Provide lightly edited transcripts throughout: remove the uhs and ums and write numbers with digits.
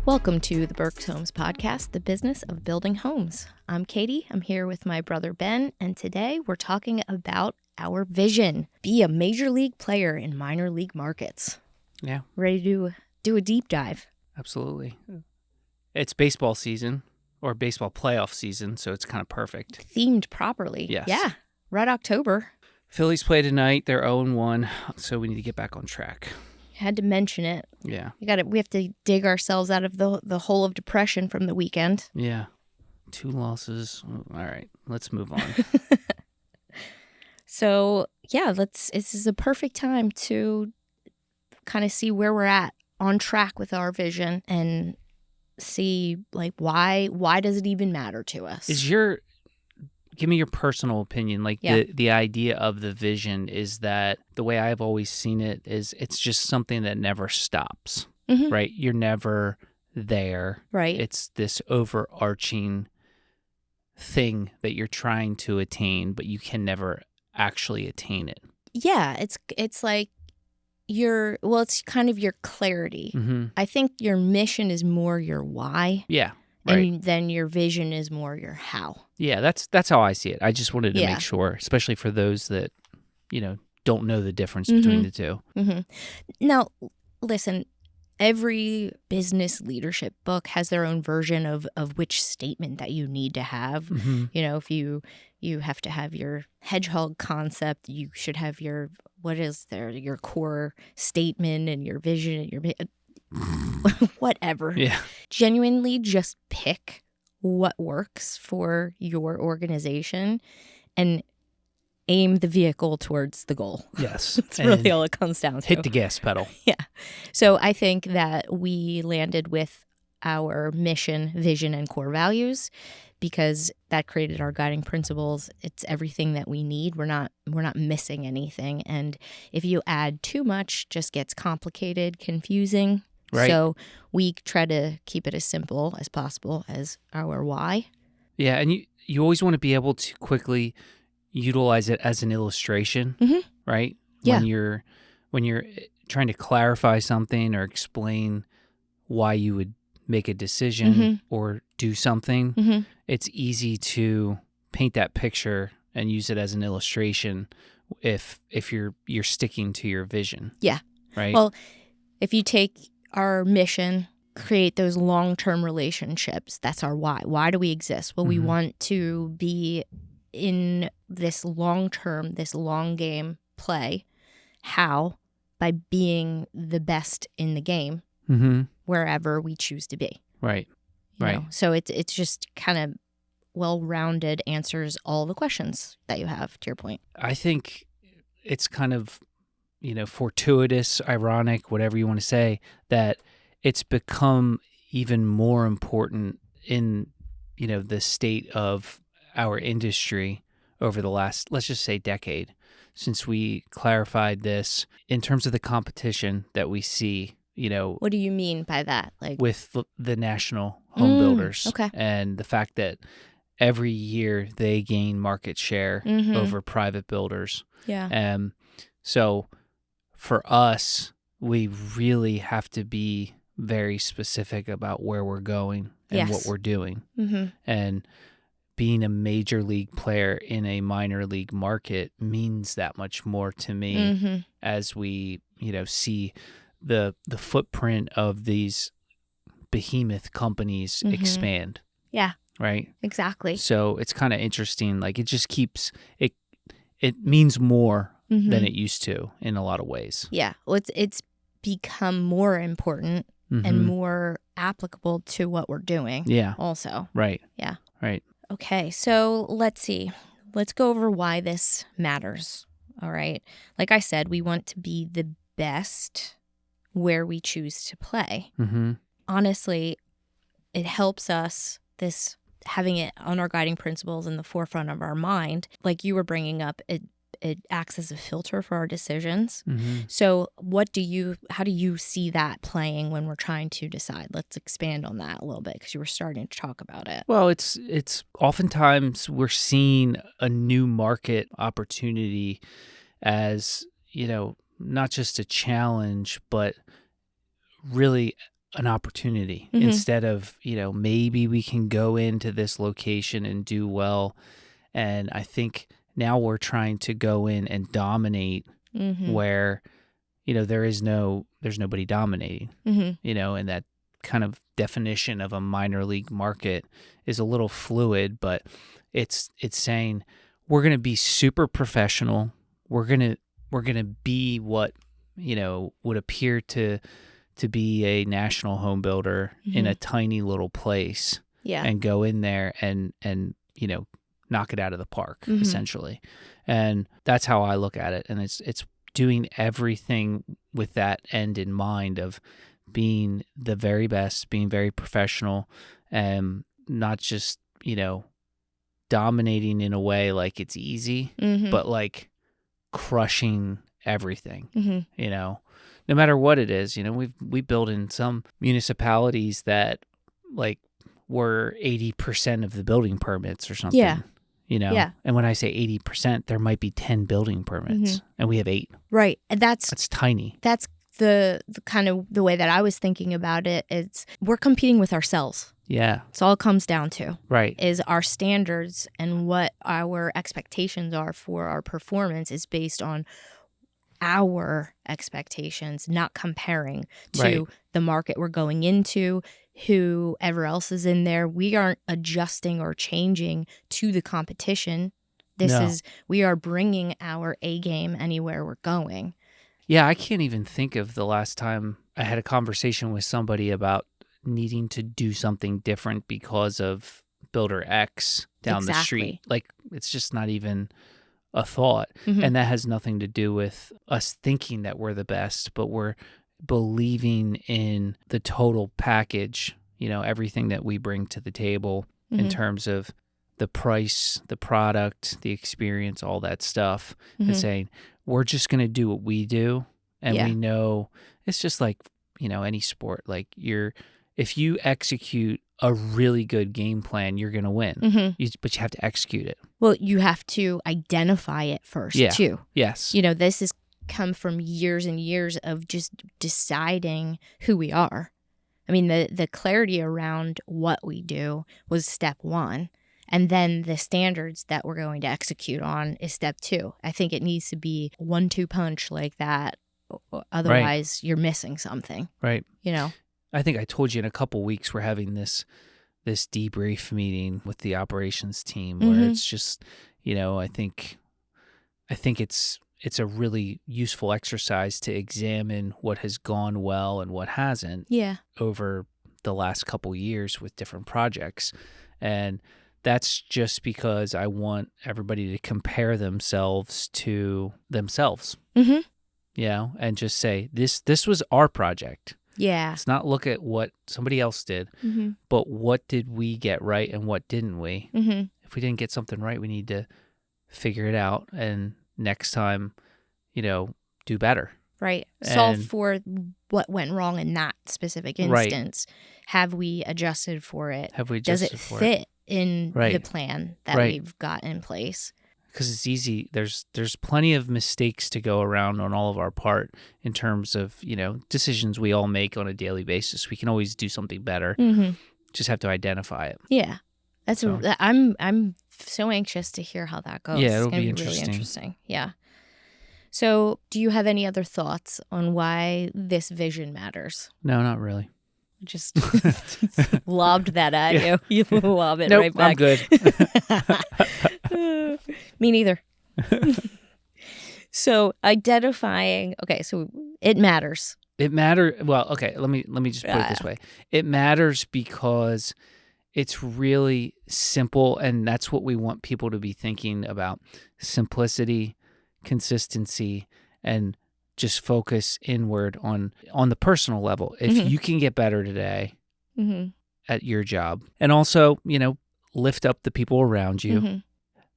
Welcome to the Berks Homes Podcast, the business of building homes. I'm Katie. I'm here with my brother Ben, and today we're talking about our vision. Be a major league player in minor league markets. Yeah. Ready to do a deep dive? Absolutely. It's baseball season or baseball playoff season, so it's kind of perfect. Themed properly. Yes. Yeah. Right October. Phillies play tonight. They're 0-1, so we need to get back on track. Had to mention it. Yeah. We have to dig ourselves out of the hole of depression from the weekend. Yeah. 2 losses. All right. Let's move on. So, yeah, this is a perfect time to kind of see where we're at on track with our vision and see, like, why does it even matter to us? Give me your personal opinion. Like, Yeah. the idea of the vision is that the way I've always seen it is it's just something that never stops, Mhm. right? You're never there. Right. It's this overarching thing that you're trying to attain, but you can never actually attain it. Yeah, it's like it's kind of your clarity. Mm-hmm. I think your mission is more your why. Yeah, right. And then your vision is more your how. Yeah, that's how I see it. I just wanted to Yeah. make sure, especially for those that, don't know the difference between the two. Mm-hmm. Now, listen, every business leadership book has their own version of which statement that you need to have. Mm-hmm. If you have to have your hedgehog concept, you should have your core statement and your vision and your whatever. Yeah. Genuinely just pick what works for your organization and aim the vehicle towards the goal. Yes. That's really all it comes down to. Hit the gas pedal. Yeah. So I think that we landed with our mission, vision, and core values because that created our guiding principles. It's everything that we need. We're not missing anything. And if you add too much, it just gets complicated, confusing. Right. So we try to keep it as simple as possible as our why. Yeah, and you always want to be able to quickly utilize it as an illustration, right? Yeah. When you're trying to clarify something or explain why you would make a decision or do something, it's easy to paint that picture and use it as an illustration if you're sticking to your vision. Yeah. Right? Well, if you take our mission, create those long-term relationships, that's our why. Why do we exist? Well, we want to be in this long-term, this long game play. How? By being the best in the game wherever we choose to be. Right. You Right. know? So it's just kind of well-rounded, answers all the questions that you have, to your point. I think it's kind of, fortuitous, ironic, whatever you want to say, that it's become even more important in, the state of our industry over the last, let's just say, decade, since we clarified this in terms of the competition that we see, What do you mean by that? Like with the national home builders. Okay. And the fact that every year they gain market share over private builders. Yeah. So for us, we really have to be very specific about where we're going and what we're doing. And being a major league player in a minor league market means that much more to me as we, see the footprint of these behemoth companies expand. Yeah. Right? Exactly. So it's kind of interesting. Like, it just keeps it means more than it used to in a lot of ways. Yeah. Well, it's become more important and more applicable to what we're doing. Yeah. Also. Right. Yeah. Right. Okay. So let's see. Let's go over why this matters. All right. Like I said, we want to be the best where we choose to play. Honestly, it helps us, this having it on our guiding principles in the forefront of our mind, like you were bringing up, it acts as a filter for our decisions. So how do you see that playing when we're trying to decide? Let's expand on that a little bit because you were starting to talk about it. Well, it's oftentimes we're seeing a new market opportunity as, not just a challenge, but really an opportunity instead of, maybe we can go into this location and do well. And I think now we're trying to go in and dominate where, there's nobody dominating, and that kind of definition of a minor league market is a little fluid, but it's saying we're going to be super professional. We're going to be what, would appear to be a national home builder in a tiny little place and go in there and knock it out of the park, essentially. And that's how I look at it. And it's doing everything with that end in mind of being the very best, being very professional, and not just, dominating in a way like it's easy, but like crushing everything, no matter what it is. We build in some municipalities that like were 80% of the building permits or something. Yeah. And when I say 80%, there might be 10 building permits and we have 8. Right. And that's tiny. That's the kind of the way that I was thinking about it. It's we're competing with ourselves. Yeah. It's all it comes down to. Right. Is our standards and what our expectations are for our performance is based on our expectations, not comparing to the market we're going into, whoever else is in there. We aren't adjusting or changing to the competition. We are bringing our A game anywhere we're going. Yeah, I can't even think of the last time I had a conversation with somebody about needing to do something different because of builder X down the street. Like, it's just not even a thought. And that has nothing to do with us thinking that we're the best, but we're believing in the total package, everything that we bring to the table in terms of the price, the product, the experience, all that stuff, and saying, we're just going to do what we do. And we know it's just like, any sport. Like if you execute a really good game plan, you're going to win. But you have to execute it. Well, you have to identify it first, too. Yes. This has come from years and years of just deciding who we are. I mean, the clarity around what we do was step 1. And then the standards that we're going to execute on is step 2. I think it needs to be 1-2 punch like that. Otherwise, you're missing something. Right. I think I told you in a couple weeks we're having this debrief meeting with the operations team where it's just, I think it's a really useful exercise to examine what has gone well and what hasn't over the last couple years with different projects. And that's just because I want everybody to compare themselves to themselves, and just say, this was our project. Yeah. Let's not look at what somebody else did, but what did we get right and what didn't we? If we didn't get something right, we need to figure it out. And next time, do better. Right. Solve for what went wrong in that specific instance. Right. Have we adjusted for it? Does it fit in the plan that we've got in place? Because it's easy. There's plenty of mistakes to go around on all of our part in terms of, decisions we all make on a daily basis. We can always do something better. Just have to identify it. Yeah. I'm so anxious to hear how that goes. Yeah, it'll be interesting. Really interesting. Yeah. So, do you have any other thoughts on why this vision matters? No, not really. Just lobbed that at you. You lob it right I'm back. good. Me neither. So identifying. Okay, so it matters. It matters. Well, okay. Let me just put it this way. It matters because it's really simple, and that's what we want people to be thinking about: simplicity, consistency, and just focus inward on the personal level. If you can get better today at your job, and also, lift up the people around you,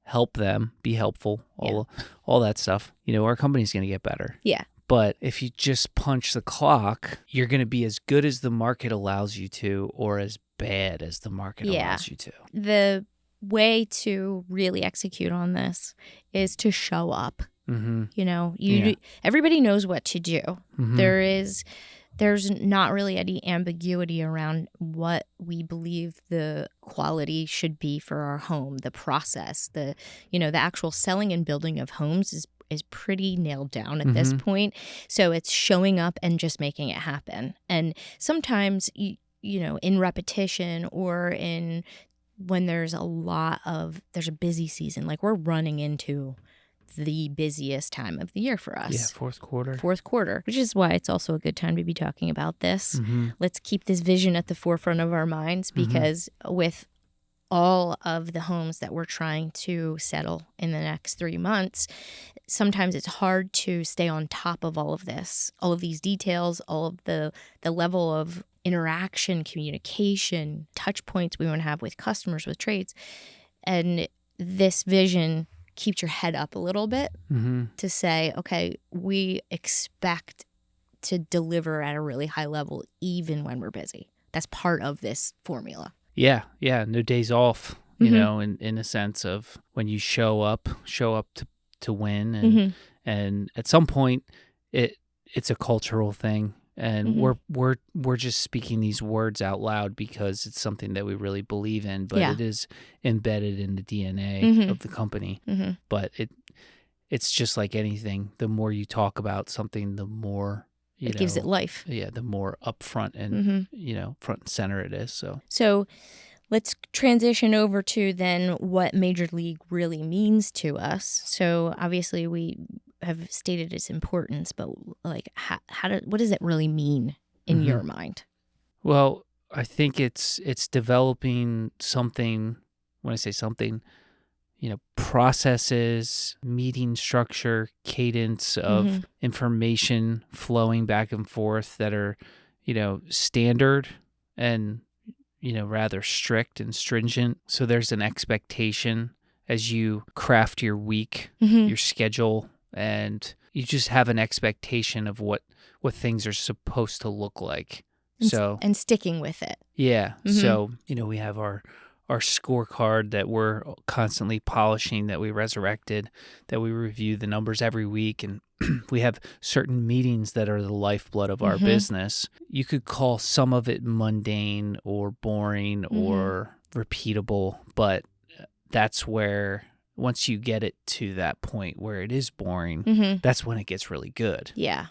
help them, be helpful, all that stuff, our company's going to get better. Yeah. But if you just punch the clock, you're going to be as good as the market allows you to, or as bad as the market allows you to. The way to really execute on this is to show up. Everybody knows what to do. There is there's not really any ambiguity around what we believe the quality should be for our home, the process, the actual selling and building of homes is pretty nailed down at this point. So it's showing up and just making it happen. And sometimes, in repetition or in when there's a busy season, like we're running into the busiest time of the year for us. Yeah, fourth quarter, which is why it's also a good time to be talking about this. Let's keep this vision at the forefront of our minds, because with all of the homes that we're trying to settle in the next 3 months, sometimes it's hard to stay on top of all of this, all of these details, all of the level of interaction, communication, touch points we want to have with customers, with trades. And this vision keeps your head up a little bit to say, okay, we expect to deliver at a really high level even when we're busy. That's part of this formula. Yeah. No days off, in a sense of when you show up to win. And at some point it's a cultural thing. And we're just speaking these words out loud because it's something that we really believe in, but it is embedded in the DNA of the company. But it's just like anything. The more you talk about something, the more it gives it life. Yeah, the more upfront and front and center it is. So let's transition over to then what Major League really means to us. So obviously we have stated its importance, but like what does it really mean in your mind? Well, I think it's developing something. When I say something, processes, meeting structure, cadence of information flowing back and forth that are, standard and, rather strict and stringent. So there's an expectation as you craft your week, your schedule, and you just have an expectation of what things are supposed to look like. And sticking with it. Yeah. So, we have our scorecard that we're constantly polishing, that we resurrected, that we review the numbers every week. And we have certain meetings that are the lifeblood of our business. You could call some of it mundane or boring or repeatable, but that's where once you get it to that point where it is boring, that's when it gets really good. Yeah.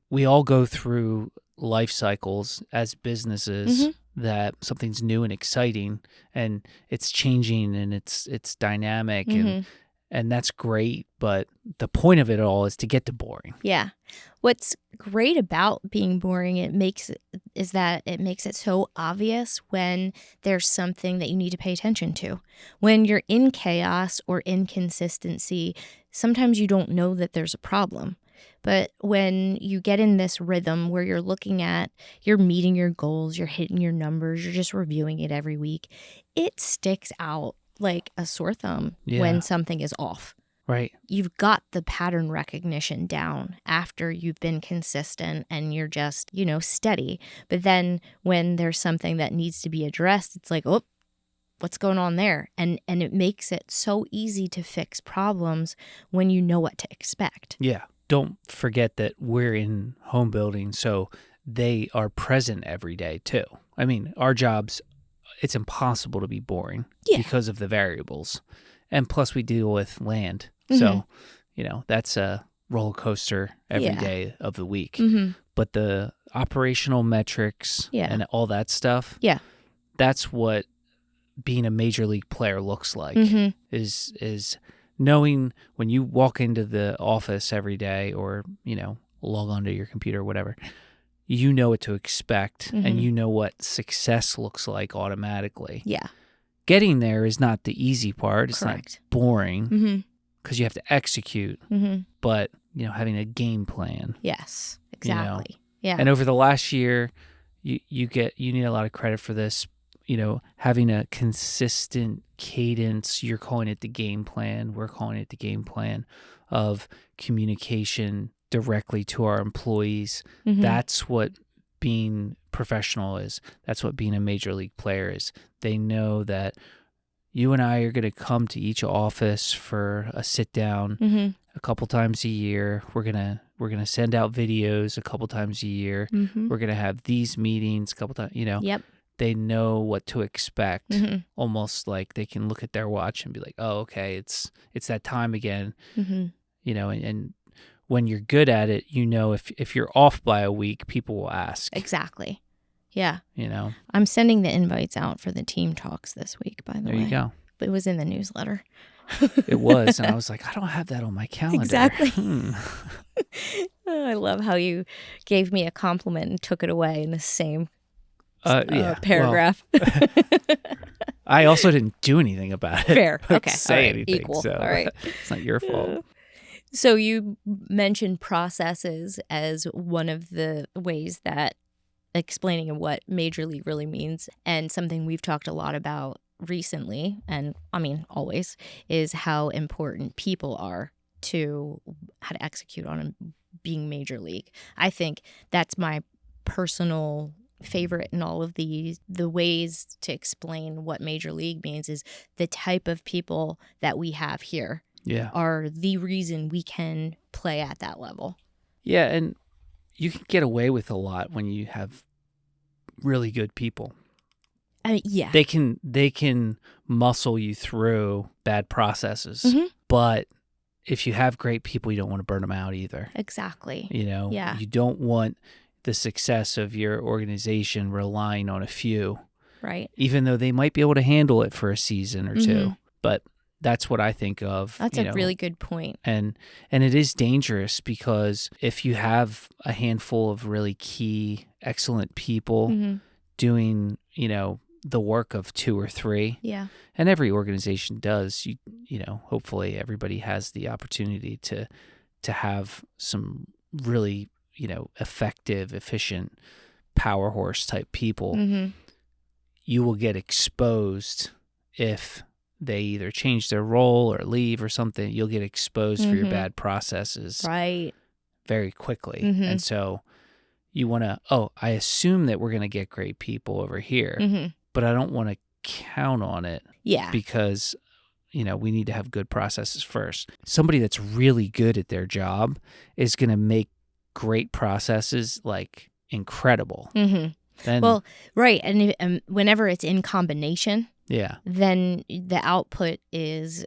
We all go through life cycles as businesses that something's new and exciting and it's changing and it's dynamic and that's great, but the point of it all is to get to boring. Yeah. What's great about being boring, it makes it so obvious when there's something that you need to pay attention to. When you're in chaos or inconsistency, sometimes you don't know that there's a problem. But when you get in this rhythm where you're meeting your goals, you're hitting your numbers, you're just reviewing it every week, it sticks out like a sore thumb when something is off. Right. You've got the pattern recognition down after you've been consistent and you're just, steady. But then when there's something that needs to be addressed, it's like, oh, what's going on there? And it makes it so easy to fix problems when you know what to expect. Yeah. Don't forget that we're in home building, so they are present every day too. I mean, our jobs, it's impossible to be boring because of the variables. And plus we deal with land. So, that's a roller coaster every day of the week. But the operational metrics and all that stuff, that's what being a major league player looks like, is knowing when you walk into the office every day or, log onto your computer or whatever, you know what to expect and you know what success looks like automatically. Yeah. Getting there is not the easy part. It's Correct. not boring because you have to execute, but, having a game plan. Yes, exactly. Yeah. And over the last year, you need a lot of credit for this. Having a consistent cadence, you're calling it the game plan, we're calling it the game plan of communication directly to our employees. That's what being professional is. That's what being a major league player is. They know that you and I are going to come to each office for a sit down a couple times a year. We're going to we're going to send out videos a couple times a year. Mm-hmm. We're going to have these meetings a couple times, Yep. They know what to expect. Mm-hmm. Almost like they can look at their watch and be like, oh, okay, it's that time again. Mm-hmm. And when you're good at it, if you're off by a week, people will ask. Exactly. Yeah. I'm sending the invites out for the team talks this week, by the way. There you go. But it was in the newsletter. It was, and I was like, I don't have that on my calendar. Exactly. I love how you gave me a compliment and took it away in the same paragraph. Well, I also didn't do anything about it. Fair. Okay. Say anything. Equal. So all right. It's not your fault. So you mentioned processes as one of the ways that explaining what major league really means, and something we've talked a lot about recently, and I mean always, is how important people are to how to execute on being major league. I think that's my personal favorite in all of the ways to explain what major league means is the type of people that we have here are the reason we can play at that level. Yeah, and you can get away with a lot when you have really good people. Yeah. They can muscle you through bad processes. Mm-hmm. But if you have great people, you don't want to burn them out either. Exactly. Yeah. You don't want the success of your organization relying on a few. Right. Even though they might be able to handle it for a season or two. But that's what I think of. That's a really good point. And it is dangerous because if you have a handful of really key, excellent people doing, the work of two or three. Yeah. And every organization does. Hopefully everybody has the opportunity to have some really, effective, efficient power horse type people. Mm-hmm. You will get exposed if they either change their role or leave or something. You'll get exposed for your bad processes very quickly. And so you want to, I assume that we're going to get great people over here, but I don't want to count on it. Yeah. Because, we need to have good processes first. Somebody that's really good at their job is going to make great processes like incredible. Then, right. And whenever it's in combination, then the output is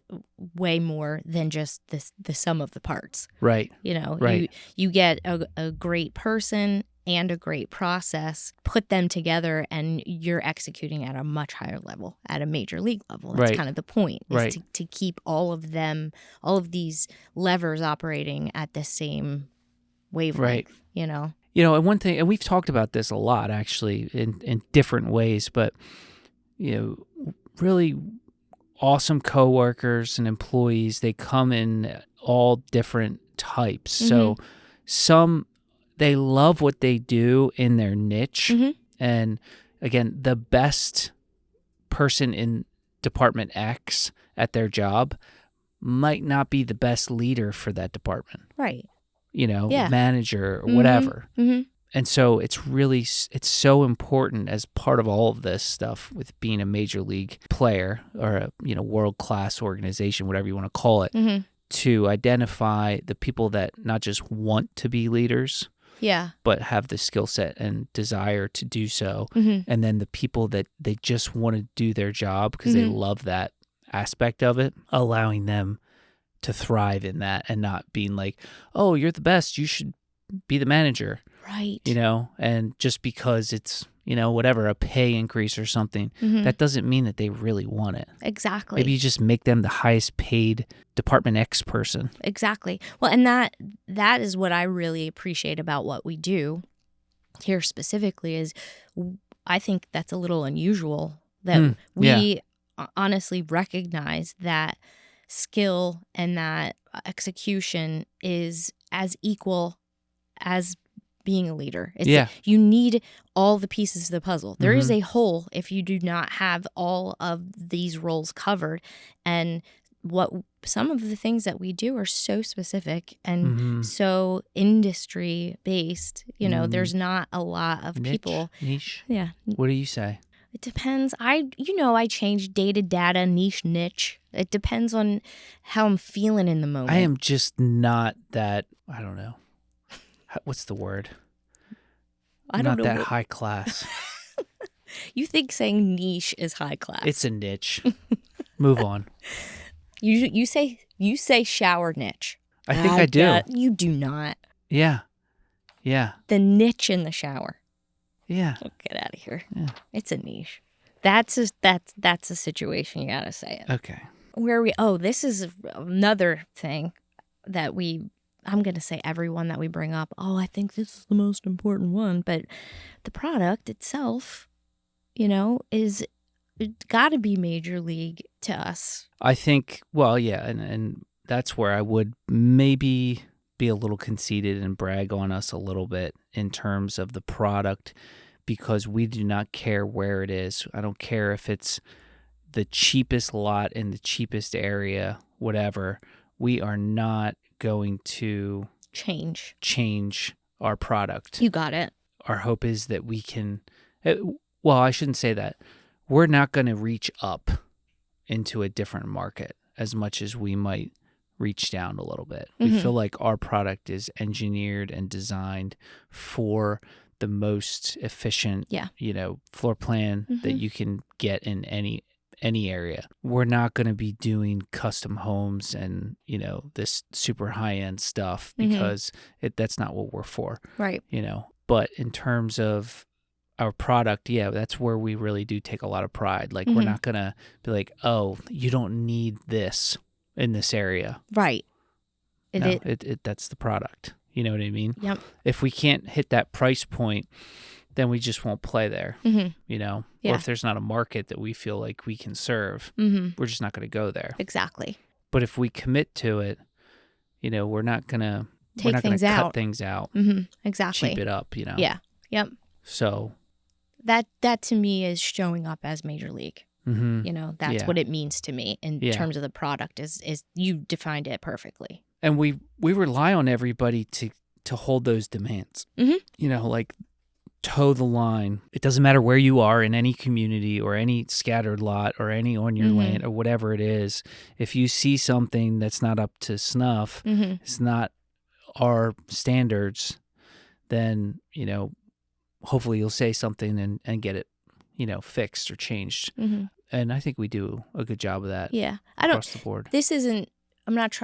way more than just the sum of the parts. Right. Right. You get a great person and a great process, put them together, and you're executing at a much higher level, at a major league level. That's kind of the point, is to keep all of these levers operating at the same wavelength, and one thing, and we've talked about this a lot actually in different ways, but really awesome coworkers and employees, they come in all different types. So some, they love what they do in their niche. And again, the best person in Department X at their job might not be the best leader for that department. Right. Manager or whatever. And so it's so important as part of all of this stuff with being a major league player or a world-class organization, whatever you want to call it, to identify the people that not just want to be leaders, but have the skill set and desire to do so, and then the people that they just want to do their job because they love that aspect of it, allowing them to thrive in that and not being like, oh, you're the best, you should be the manager. Right. And just because it's, whatever, a pay increase or something, that doesn't mean that they really want it. Exactly. Maybe you just make them the highest paid Department X person. Exactly. Well, and that is what I really appreciate about what we do here specifically is I think that's a little unusual that we honestly recognize that skill and that execution is as equal as being a leader. You need all the pieces of the puzzle. There is a hole if you do not have all of these roles covered. And some of the things that we do are so specific and so industry based. There's not a lot of people. Niche. Yeah. What do you say? It depends. I change data, niche. It depends on how I'm feeling in the moment. I am just not that, I don't know. what's the word? I don't Not know that high class. You think saying niche is high class? It's a niche. Move on. You say shower niche. I think I do. You do not. Yeah. Yeah. The niche in the shower. Yeah. Oh, get out of here. Yeah. It's a niche. That's a situation. You gotta say it. Okay. This is another thing that I'm going to say everyone that we bring up, I think this is the most important one. But the product itself, is got to be major league to us. I think, and that's where I would maybe be a little conceited and brag on us a little bit in terms of the product, because we do not care where it is. I don't care if it's the cheapest lot in the cheapest area, whatever. We are not going to change our product. You got it. Our hope is that we can, I shouldn't say that. We're not going to reach up into a different market as much as we might reach down a little bit. Mm-hmm. We feel like our product is engineered and designed for the most efficient, floor plan that you can get in any area. We're not going to be doing custom homes and, this super high-end stuff because that's not what we're for. Right. But in terms of our product, that's where we really do take a lot of pride. Like, we're not going to be like, oh, you don't need this in this area. Right. That's the product. You know what I mean? Yep. If we can't hit that price point, then we just won't play there, Or if there's not a market that we feel like we can serve, we're just not going to go there. Exactly. But if we commit to it, we're not going to cut things out. Exactly. Cheap it up, Yeah. Yep. So that to me is showing up as major league. That's what it means to me in terms of the product is you defined it perfectly. And we rely on everybody to hold those demands. Like, toe the line. It doesn't matter where you are in any community or any scattered lot or any on your land or whatever it is. If you see something that's not up to snuff, it's not our standards, then, hopefully you'll say something and get it, fixed or changed. And I think we do a good job of that. Yeah. Across the board.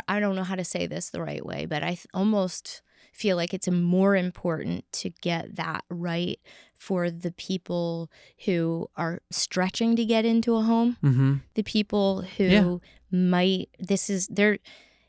I don't know how to say this the right way, but I almost feel like it's more important to get that right for the people who are stretching to get into a home. The people who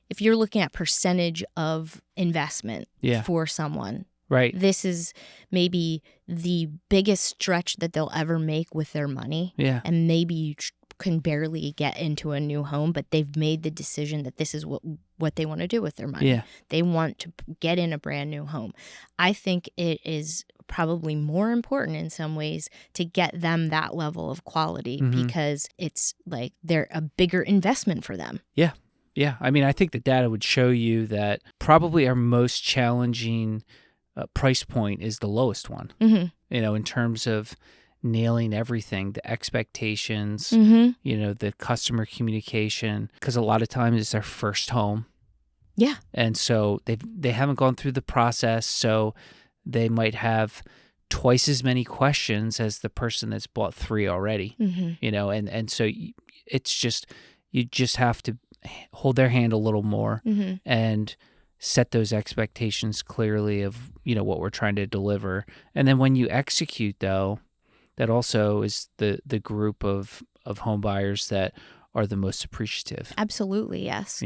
if you're looking at percentage of investment for someone, right? This is maybe the biggest stretch that they'll ever make with their money. Yeah. And maybe you can barely get into a new home, but they've made the decision that this is what they want to do with their money. Yeah. They want to get in a brand new home. I think it is probably more important in some ways to get them that level of quality because it's like they're a bigger investment for them. Yeah. Yeah. I mean, I think the data would show you that probably our most challenging price point is the lowest one, in terms of nailing everything, the expectations, the customer communication, because a lot of times it's their first home. Yeah. And so they haven't gone through the process, so they might have twice as many questions as the person that's bought 3 already, and so it's just, you just have to hold their hand a little more and set those expectations clearly of, what we're trying to deliver. And then when you execute, though, that also is the group of home buyers that are the most appreciative. Absolutely, yes.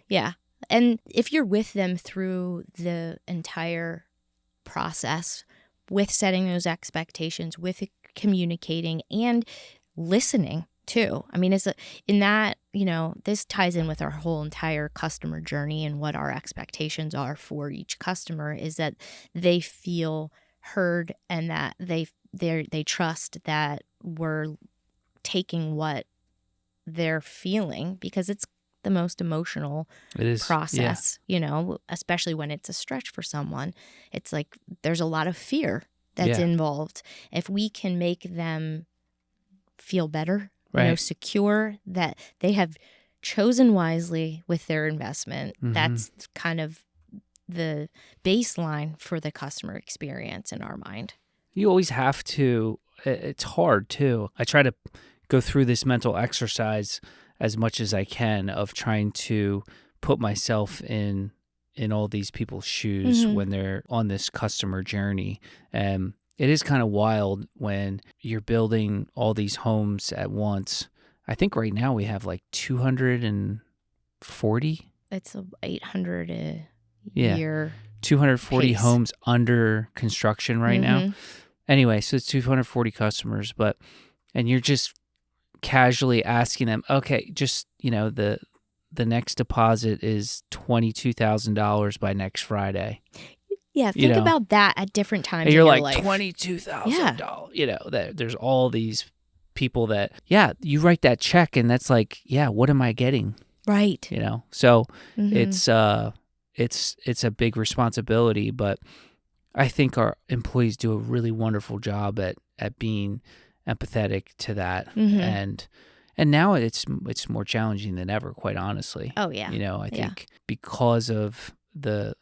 Yeah. And if you're with them through the entire process, with setting those expectations, with communicating and listening too. I mean, this ties in with our whole entire customer journey and what our expectations are for each customer is that they feel heard and that they trust that we're taking what they're feeling, because it's the most emotional process, especially when it's a stretch for someone. It's like there's a lot of fear that's involved. If we can make them feel better, secure that they have chosen wisely with their investment, that's kind of the baseline for the customer experience in our mind. You always have to. It's hard too. I try to go through this mental exercise as much as I can of trying to put myself in all these people's shoes when they're on this customer journey. And it is kind of wild when you're building all these homes at once. I think right now we have like 240. It's 800 a Yeah. year. 240 pace. homes under construction right now. Anyway, so it's 240 customers, and you're just casually asking them, okay, just, the next deposit is $22,000 by next Friday. Yeah, think about that at different times and you're in your like, life. $22,000. There's all these people that, you write that check and that's like, what am I getting? Right. So it's a big responsibility, but I think our employees do a really wonderful job at being empathetic to that. And now it's more challenging than ever, quite honestly. Oh, yeah. I think because of the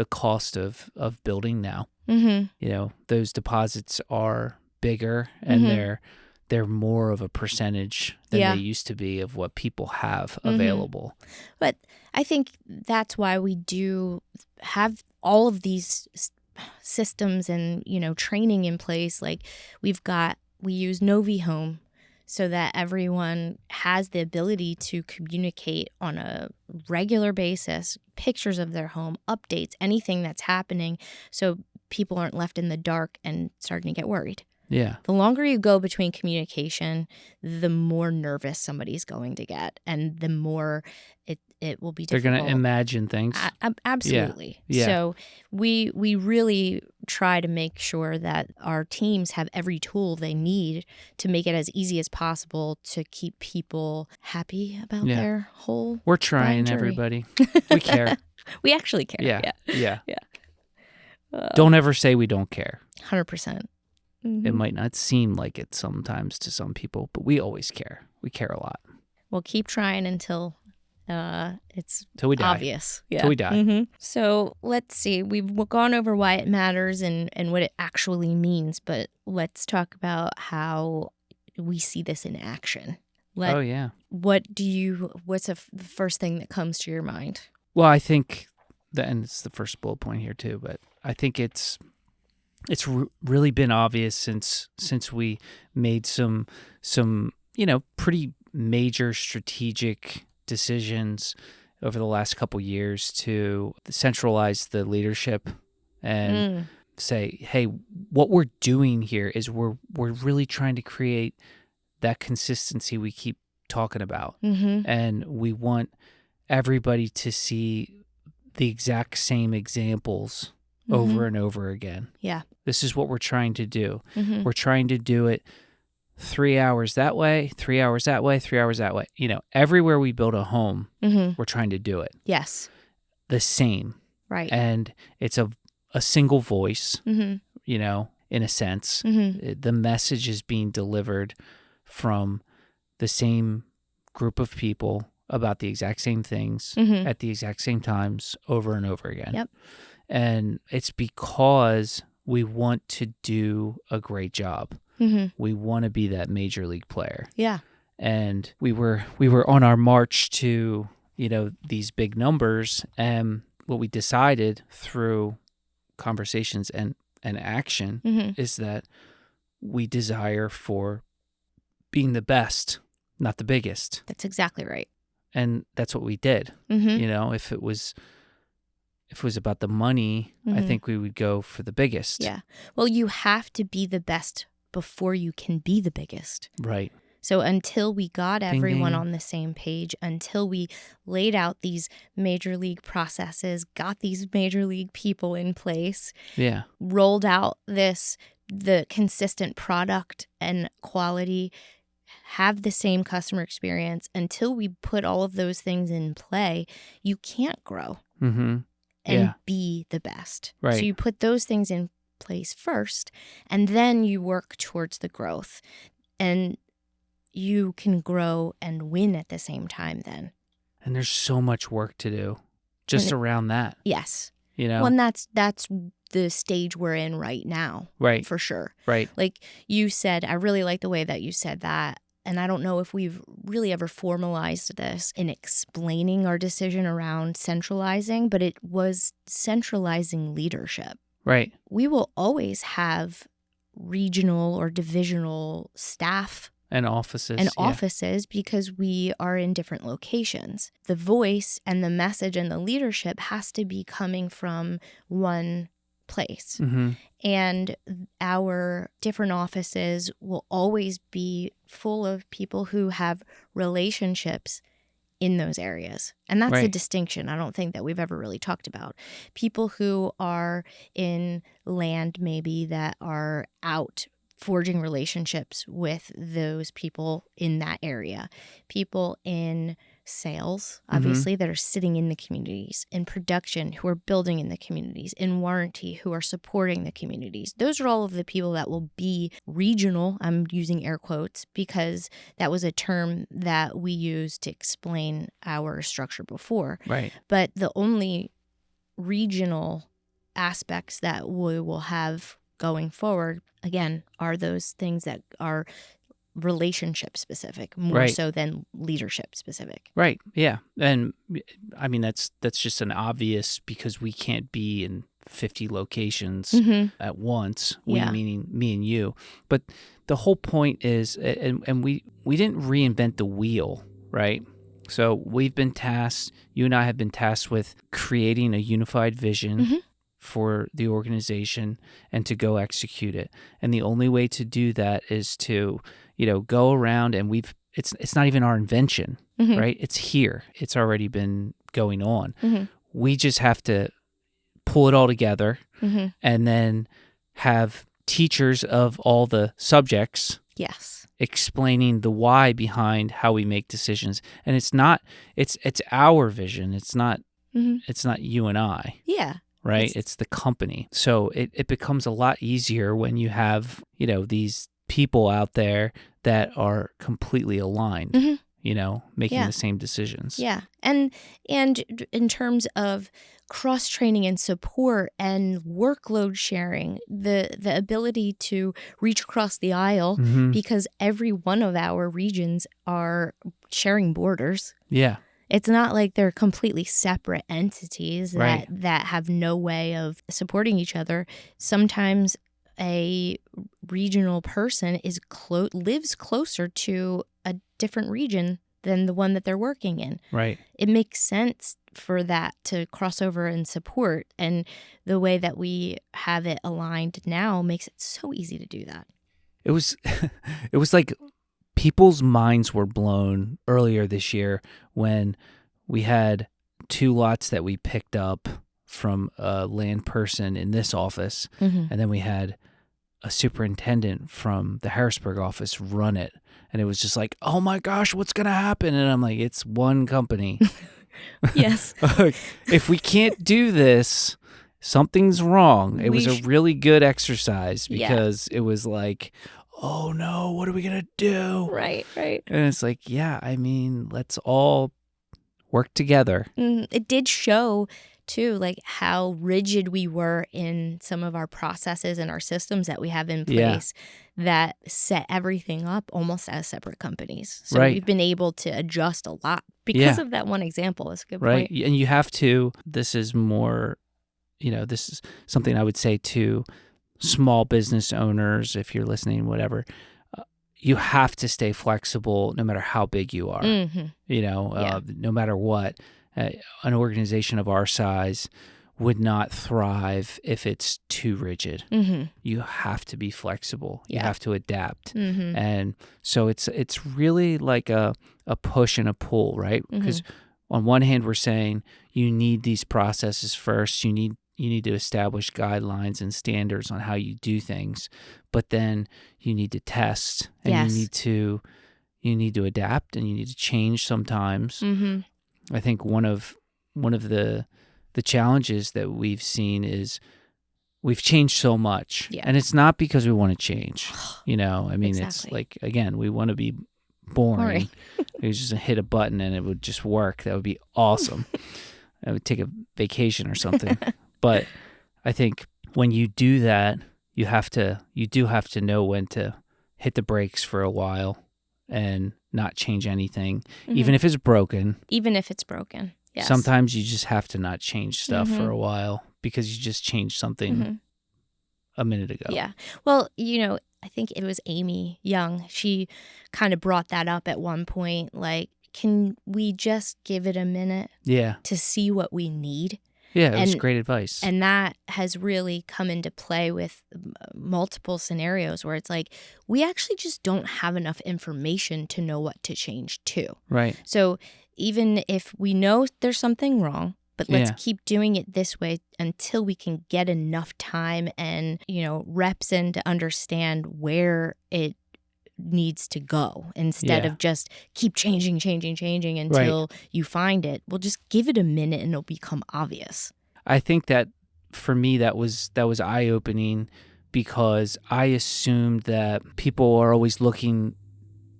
cost of building now, those deposits are bigger and they're more of a percentage than they used to be of what people have available. But I think that's why we do have all of these systems and, training in place. Like we use Novi Home so that everyone has the ability to communicate on a regular basis, pictures of their home, updates, anything that's happening, so people aren't left in the dark and starting to get worried. Yeah. The longer you go between communication, the more nervous somebody's going to get, and the more it will be difficult. They're going to imagine things. Absolutely. Yeah. So we really try to make sure that our teams have every tool they need to make it as easy as possible to keep people happy about their whole We're trying, journey. Everybody. We care. We actually care. Yeah. Don't ever say we don't care. 100%. It might not seem like it sometimes to some people, but we always care. We care a lot. We'll keep trying until it's till we die. Obvious. Yeah. Till we die. So let's see. We've gone over why it matters and what it actually means, but let's talk about how we see this in action. What's the first thing that comes to your mind? Well, I think and it's the first bullet point here too, but I think it's really been obvious since we made some pretty major strategic decisions over the last couple years to centralize the leadership and say, hey, what we're doing here is we're really trying to create that consistency we keep talking about. And we want everybody to see the exact same examples over and over again. Yeah. This is what we're trying to do. We're trying to do it 3 hours that way, 3 hours that way, 3 hours that way. Everywhere we build a home, we're trying to do it. Yes. The same. Right. And it's a single voice, in a sense. The message is being delivered from the same group of people about the exact same things at the exact same times over and over again. Yep. And it's because we want to do a great job. We want to be that major league player. Yeah. And we were on our march to, these big numbers. And what we decided through conversations and action is that we desire for being the best, not the biggest. That's exactly right. And that's what we did. If it was about the money, I think we would go for the biggest. Yeah. Well, you have to be the best before you can be the biggest. Right. So until we got everyone ding. on the same page, until we laid out these major league processes, got these major league people in place, rolled out the consistent product and quality, have the same customer experience, until we put all of those things in play, you can't grow and be the best. Right. So you put those things in place first, and then you work towards the growth. And you can grow and win at the same time then. And there's so much work to do just around that. Yes. Well, and that's the stage we're in right now. Right. For sure. Right. Like you said, I really like the way that you said that. And I don't know if we've really ever formalized this in explaining our decision around centralizing, but it was centralizing leadership. Right. We will always have regional or divisional staff and offices because we are in different locations. The voice and the message and the leadership has to be coming from one place. Mm-hmm. And our different offices will always be full of people who have relationships in those areas. And that's a distinction I don't think that we've ever really talked about. People who are in land maybe that are out forging relationships with those people in that area. People in sales, obviously, that are sitting in the communities, in production, who are building in the communities, in warranty, who are supporting the communities. Those are all of the people that will be regional. I'm using air quotes because that was a term that we used to explain our structure before. Right. But the only regional aspects that we will have going forward, again, are those things that are relationship specific more so than leadership specific. Right. Yeah. And I mean, that's just an obvious, because we can't be in 50 locations at once. We, meaning me and you. But the whole point is, and we didn't reinvent the wheel, right? So we've been tasked, you and I have been tasked with creating a unified vision for the organization and to go execute it. And the only way to do that is to, go around, and it's not even our invention, right? It's here. It's already been going on. We just have to pull it all together and then have teachers of all the subjects explaining the why behind how we make decisions. And it's our vision. It's not you and I. Yeah. Right? It's the company. So it becomes a lot easier when you have, these people out there that are completely aligned, making the same decisions. Yeah. And in terms of cross-training and support and workload sharing, the ability to reach across the aisle because every one of our regions are sharing borders. Yeah. It's not like they're completely separate entities that have no way of supporting each other. Sometimes a regional person lives closer to a different region than the one that they're working in. Right. It makes sense for that to cross over and support. And the way that we have it aligned now makes it so easy to do that. It was like people's minds were blown earlier this year when we had 2 lots that we picked up from a land person in this office, and then we had a superintendent from the Harrisburg office run it. And it was just like, oh my gosh, what's going to happen? And I'm like, it's one company. Yes. If we can't do this, something's wrong. It was a really good exercise because it was like, oh no, what are we going to do? Right. And it's like, let's all work together. It did show, too, like how rigid we were in some of our processes and our systems that we have in place that set everything up almost as separate companies. So we've been able to adjust a lot because of that one example. That's a good point. And you have to, this is more, this is something I would say to small business owners, if you're listening, whatever, you have to stay flexible no matter how big you are, no matter what. An organization of our size would not thrive if it's too rigid. You have to be flexible. You have to adapt. And so it's really like a push and a pull, right? Because on one hand, we're saying you need these processes first. You need to establish guidelines and standards on how you do things, but then you need to test and you need to adapt and you need to change sometimes. I think one of the challenges that we've seen is we've changed so much, and it's not because we want to change. It's like, again, we want to be boring. We just hit a button and it would just work. That would be awesome. I would take a vacation or something. But I think when you do that, you do have to know when to hit the brakes for a while and not change anything, even if it's broken. Even if it's broken, yes. Sometimes you just have to not change stuff for a while because you just changed something a minute ago. Yeah. Well, I think it was Amy Young. She kind of brought that up at one point. Like, can we just give it a minute to see what we need? Yeah, it was great advice. And that has really come into play with multiple scenarios where it's like, we actually just don't have enough information to know what to change to. Right. So even if we know there's something wrong, but let's keep doing it this way until we can get enough time and, reps in to understand where it needs to go instead of just keep changing until you find it. We'll just give it a minute and it'll become obvious. I think that for me that was eye-opening because I assumed that people are always looking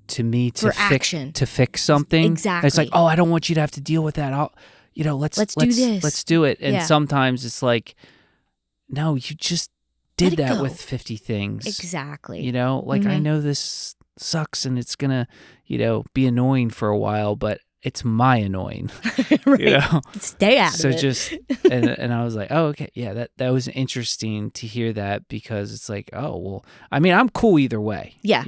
to me to fix something. Exactly. It's like, oh, I don't want you to have to deal with that. Let's do this. Let's do it. And sometimes it's like, no, you just did that with 50 things. Exactly. I know this sucks and it's going to, be annoying for a while, but it's my annoying. Right. Stay out of it. So just, and I was like, oh, okay. Yeah, that was interesting to hear that because it's like, oh, well, I mean, I'm cool either way. Yeah.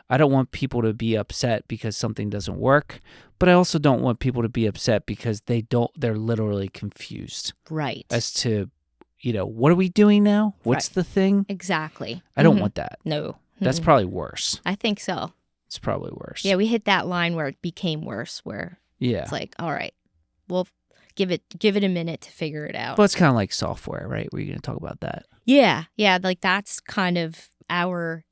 I don't want people to be upset because something doesn't work, but I also don't want people to be upset because they're literally confused. Right. As to, what are we doing now? What's the thing? Exactly. I don't want that. No. That's probably worse. I think so. It's probably worse. Yeah, we hit that line where it became worse, where it's like, all right, we'll give it a minute to figure it out. Well, it's kind of like software, right? We're going to talk about that. Yeah, like that's kind of our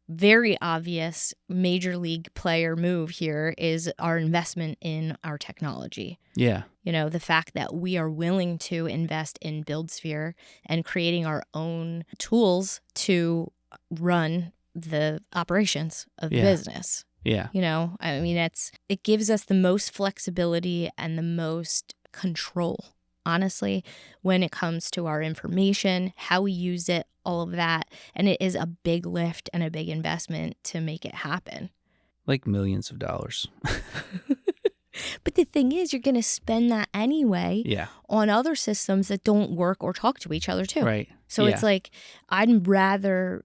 very obvious major league player move here is our investment in our technology. Yeah. The fact that we are willing to invest in BuildSphere and creating our own tools to run the operations of the business. Yeah. I mean, it gives us the most flexibility and the most control, honestly, when it comes to our information, how we use it, all of that. And it is a big lift and a big investment to make it happen. Like millions of dollars. But the thing is, you're going to spend that anyway on other systems that don't work or talk to each other too. Right. So it's like, I'd rather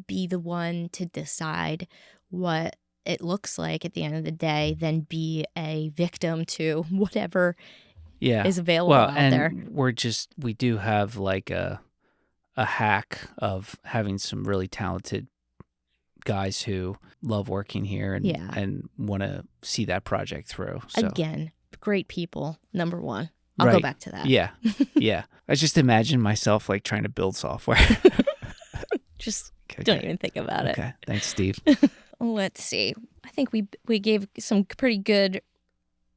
be the one to decide what it looks like at the end of the day than be a victim to whatever is available out there. We do have like a hack of having some really talented guys who love working here and want to see that project through. So. Again, great people, number one. I'll go back to that. Yeah. Yeah. I just imagine myself like trying to build software. Just don't even think about it. Okay. Thanks, Steve. Let's see. I think we gave some pretty good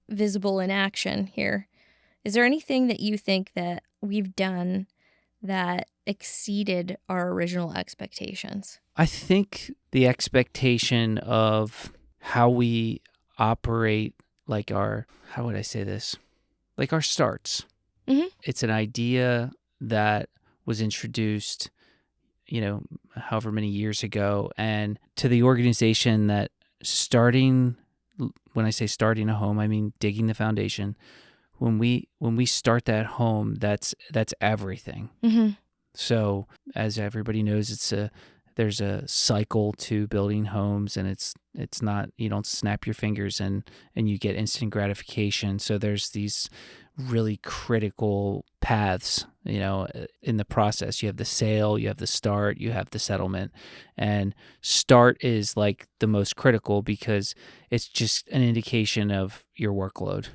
visible in action here. Is there anything that you think that we've done that exceeded our original expectations? I think the expectation of how we operate, like how would I say this? Like our starts. Mm-hmm. It's an idea that was introduced, however many years ago, and to the organization that when I say starting a home, I mean digging the foundation. When we start that home, that's everything. Mm-hmm. So as everybody knows, there's a cycle to building homes, and it's not, you don't snap your fingers and you get instant gratification. So there's these really critical paths, in the process. You have the sale, you have the start, you have the settlement. And start is like the most critical because it's just an indication of your workload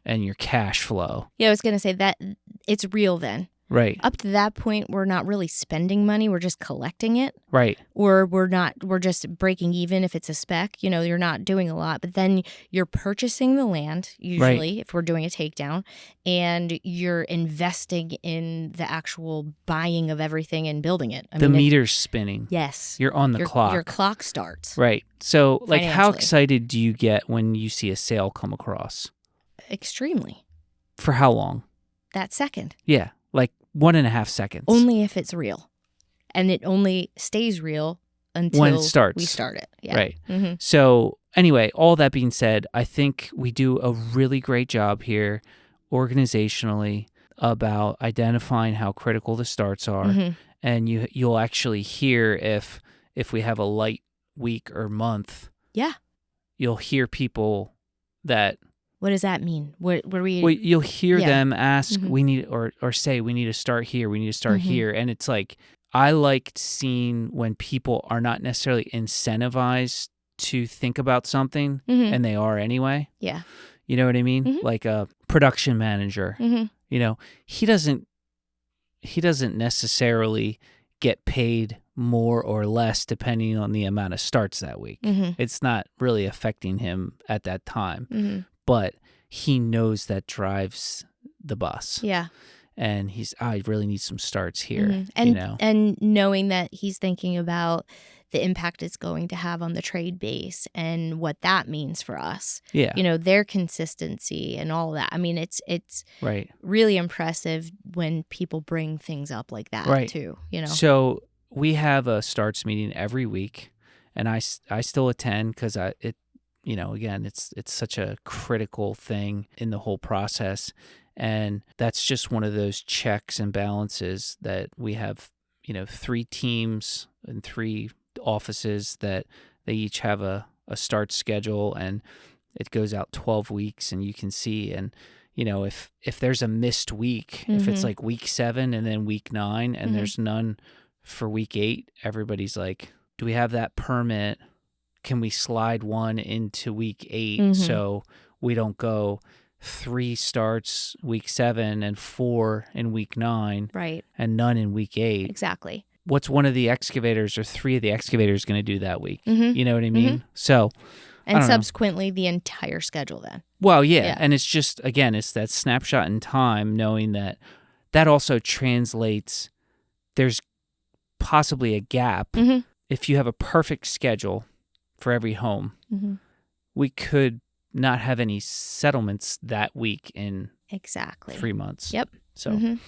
and your cash flow. Yeah, I was going to say that it's real then. Right. Up to that point, we're not really spending money. We're just collecting it. Right. Or we're just breaking even if it's a spec. You're not doing a lot. But then you're purchasing the land, usually, if we're doing a takedown, and you're investing in the actual buying of everything and building it. The meter's spinning. Yes. You're on the clock. Your clock starts. Right. So, like, how excited do you get when you see a sale come across? Extremely. For how long? That second. Yeah. Like, 1.5 seconds. Only if it's real. And it only stays real until when it starts. We start it. Yeah. Right. So anyway, all that being said, I think we do a really great job here organizationally about identifying how critical the starts are. And you'll actually hear if we have a light week or month. Yeah. You'll hear people that. What does that mean? What we? Well, you'll hear them ask, we need, or say, we need to start here. We need to start here. And it's like, I liked seeing when people are not necessarily incentivized to think about something, and they are anyway. Yeah. You know what I mean? Like a production manager, you know, he doesn't necessarily get paid more or less depending on the amount of starts that week. It's not really affecting him at that time, but he knows that drives the bus. Yeah. And I really need some starts here, and you know? And knowing that he's thinking about the impact it's going to have on the trade base and what that means for us. Yeah. You know, their consistency and all that. I mean, it's right. really impressive when people bring things up like that too, you know? So we have a starts meeting every week, and I still attend because you know, again, it's such a critical thing in the whole process. And that's just one of those checks and balances that we have, you know, 3 teams and 3 offices that they each have a start schedule, and it goes out 12 weeks, and you can see. And, you know, if there's a missed week, if it's like week 7 and then week 9 and there's none for week 8, everybody's like, do we have that permit? Can we slide one into week 8 so we don't go 3 starts week 7 and 4 in week 9, right? And none in week 8. Exactly. What's one of the excavators or 3 of the excavators going to do that week? You know what I mean? So, and subsequently the entire schedule then. Well, yeah, and it's just, again, it's that snapshot in time, knowing that also translates. There's possibly a gap. If you have a perfect schedule for every home, we could not have any settlements that week in 3 months. Yep. So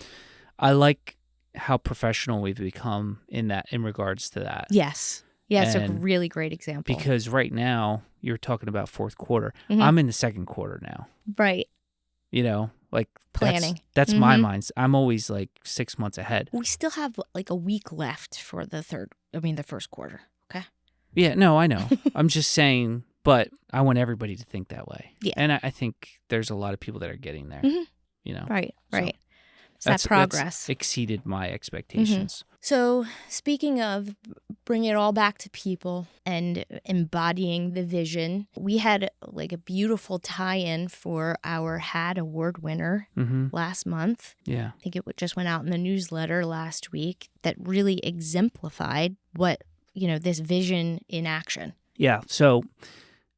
I like how professional we've become in regards to that. Yes. Yeah, it's a really great example. Because right now, you're talking about fourth quarter. I'm in the second quarter now. Right. You know, like planning. That's my mind. I'm always like 6 months ahead. We still have like a week left for the first quarter. Okay. Yeah, no, I know. I'm just saying, but I want everybody to think that way. Yeah. And I think there's a lot of people that are getting there, you know. Right, right. So that progress. That's exceeded my expectations. So speaking of bringing it all back to people and embodying the vision, we had like a beautiful tie-in for our HAD award winner last month. Yeah. I think it just went out in the newsletter last week that really exemplified what, you know, this vision in action. Yeah. So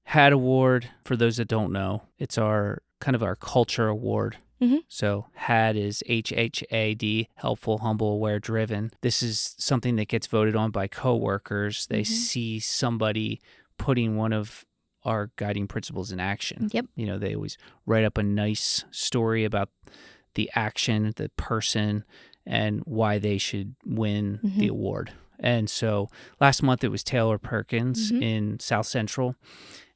HAD award, for those that don't know, it's our kind of our culture award. So HAD is HHAD, helpful, humble, aware, driven. This is something that gets voted on by coworkers. They see somebody putting one of our guiding principles in action. Yep. You know, they always write up a nice story about the action, the person, and why they should win the award. And so last month it was Taylor Perkins in South Central.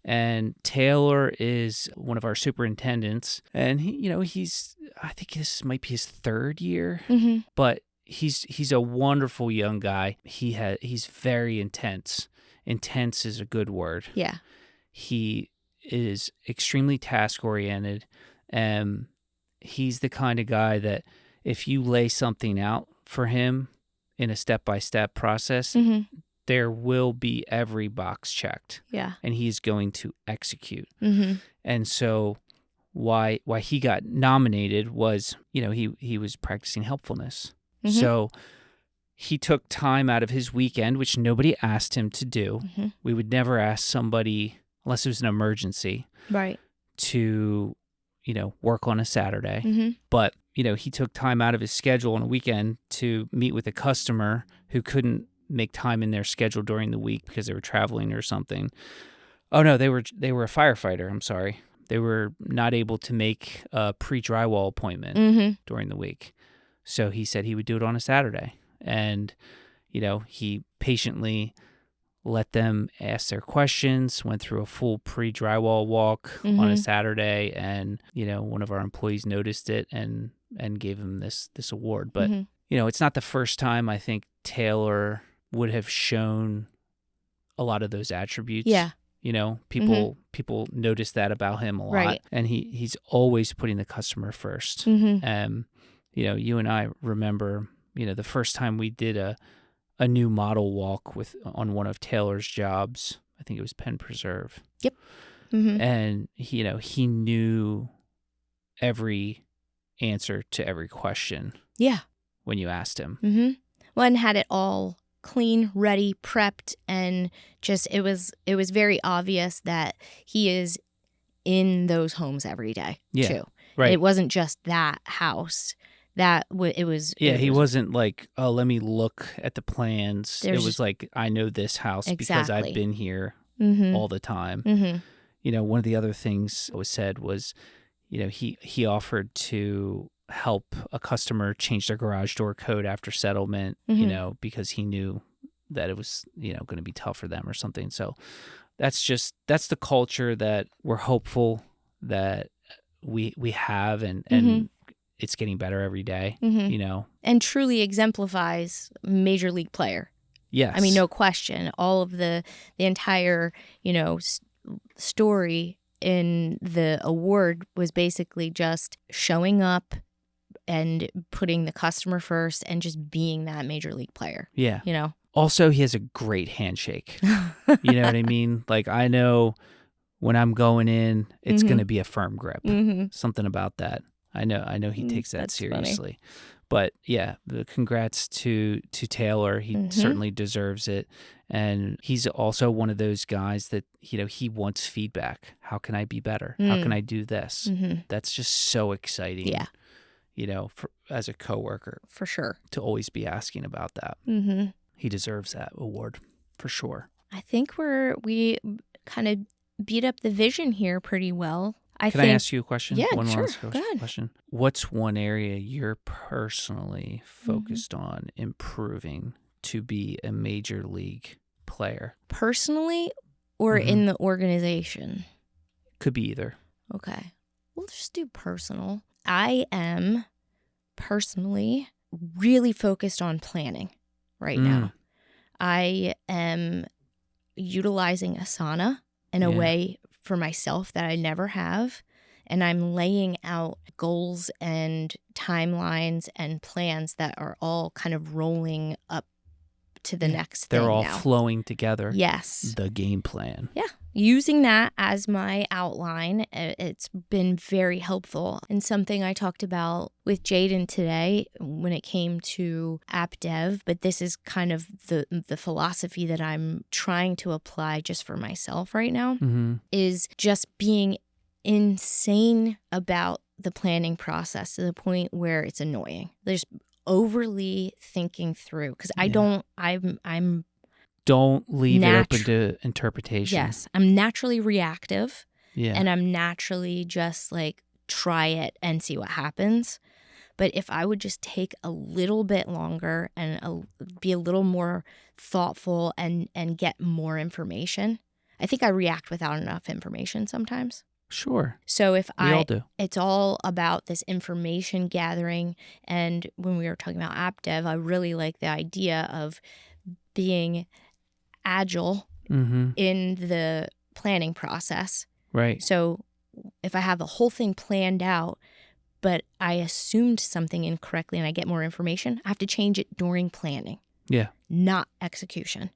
And Taylor is one of our superintendents, and I think this might be his 3rd year, but he's a wonderful young guy. He's very intense. Intense is a good word. Yeah. He is extremely task oriented, and he's the kind of guy that if you lay something out for him in a step-by-step process, there will be every box checked. Yeah. And he's going to execute. And so why he got nominated was, you know, he was practicing helpfulness. So he took time out of his weekend, which nobody asked him to do. We would never ask somebody, unless it was an emergency, right, to, you know, work on a Saturday. But, you know, he took time out of his schedule on a weekend to meet with a customer who couldn't make time in their schedule during the week because they were traveling or something. Oh no, they were a firefighter. I'm sorry. They were not able to make a pre-drywall appointment during the week. So he said he would do it on a Saturday. And, he patiently let them ask their questions, went through a full pre-drywall walk on a Saturday. And, one of our employees noticed it and gave him this award. But, it's not the first time I think Taylor would have shown a lot of those attributes. Yeah. People notice that about him a lot. Right. And he's always putting the customer first. You and I remember, the first time we did a new model walk on one of Taylor's jobs. I think it was Penn Preserve. Yep. And he knew every answer to every question. Yeah. When you asked him. Well, and had it all clean, ready, prepped, and just it was very obvious that he is in those homes every day too. Right. It wasn't just that house. It was. He wasn't like, oh, let me look at the plans. It was like, I know this house because I've been here all the time. One of the other things that was said was, he offered to help a customer change their garage door code after settlement, because he knew that it was, going to be tough for them or something. So that's the culture that we're hopeful that we have and it's getting better every day, And truly exemplifies major league player. Yes. I mean, no question. All of the entire, story in the award was basically just showing up and putting the customer first and just being that major league player. Yeah. Also, he has a great handshake. You know what I mean? Like, I know when I'm going in, it's going to be a firm grip. Something about that. I know he takes that seriously. Funny. But yeah, the congrats to Taylor. He certainly deserves it. And he's also one of those guys that, he wants feedback. How can I be better? How can I do this? That's just so exciting. Yeah. As a coworker. For sure. To always be asking about that. He deserves that award for sure. I think we kind of beat up the vision here pretty well. Can I ask you a question? Yeah, one sure. last question. What's one area you're personally focused on improving to be a major league player? Personally or in the organization? Could be either. Okay. We'll just do personal. I am personally really focused on planning right now. I am utilizing Asana in a way for myself that I never have. And I'm laying out goals and timelines and plans that are all kind of rolling up to the next thing. They're all now. Flowing together. Yes. The game plan. Yeah. Using that as my outline, it's been very helpful. And something I talked about with Jaden today when it came to app dev, but this is kind of the philosophy that I'm trying to apply just for myself right now, is just being insane about the planning process to the point where it's annoying. There's overly thinking through because I'm don't leave it open to interpretation. Yes. I'm naturally reactive. Yeah. And I'm naturally just like, try it and see what happens. But if I would just take a little bit longer and be a little more thoughtful and get more information, I think I react without enough information sometimes. Sure. So we all do. It's all about this information gathering. And when we were talking about app dev, I really like the idea of being agile in the planning process. Right. So if I have the whole thing planned out, but I assumed something incorrectly and I get more information, I have to change it during planning. Yeah. Not execution.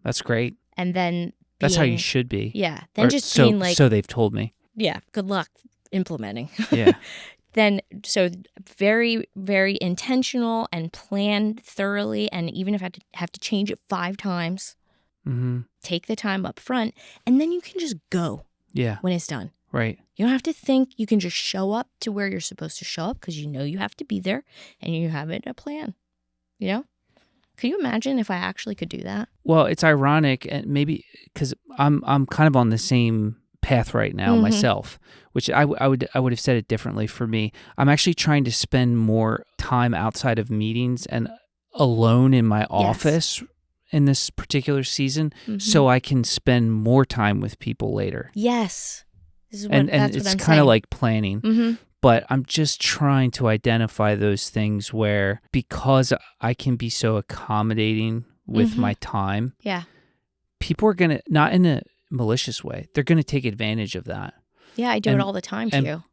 That's great. And then that's how you should be. Yeah. Then being like, so they've told me. Yeah. Good luck implementing. Yeah. Then, so very, very intentional and planned thoroughly. And even if I have to change it 5 times, take the time up front, and then you can just go. Yeah. When it's done. Right. You don't have to think. You can just show up to where you're supposed to show up because you know you have to be there and you have it a plan. Could you imagine if I actually could do that? Well, it's ironic, and maybe because I'm kind of on the same path right now myself, which I would have said it differently for me. I'm actually trying to spend more time outside of meetings and alone in my office in this particular season so I can spend more time with people later. Yes. This is and that's it's what I'm kind of saying. like planning. But I'm just trying to identify those things where, because I can be so accommodating with my time, people are going to, not in a malicious way, they're going to take advantage of that. Yeah, I do it all the time to you.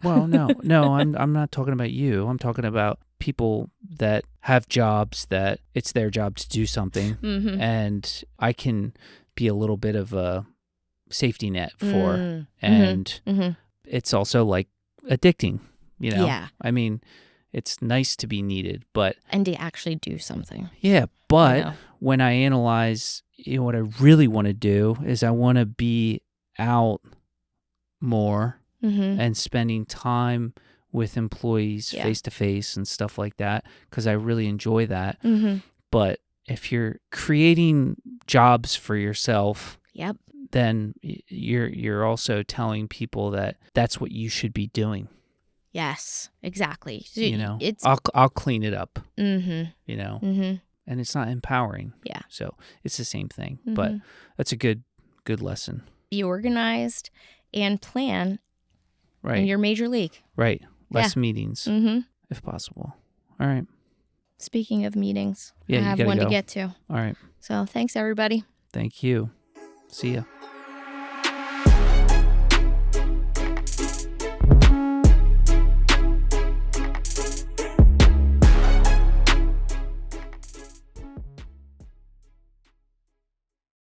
Well, no, I'm not talking about you. I'm talking about people that have jobs that it's their job to do something, and I can be a little bit of a safety net for, and it's also like addicting, you know? Yeah. I mean, it's nice to be needed, but... And to actually do something. Yeah, but when I analyze, what I really want to do is I want to be out more and spending time with employees face-to-face and stuff like that, because I really enjoy that. But if you're creating jobs for yourself... then you're also telling people that that's what you should be doing. Yes, exactly. So It's I'll clean it up. And it's not empowering. Yeah. So it's the same thing. But that's a good lesson. Be organized and plan. Right. In your major league. Right. Less meetings, if possible. All right. Speaking of meetings, I have one to get to. All right. So thanks, everybody. Thank you. See ya.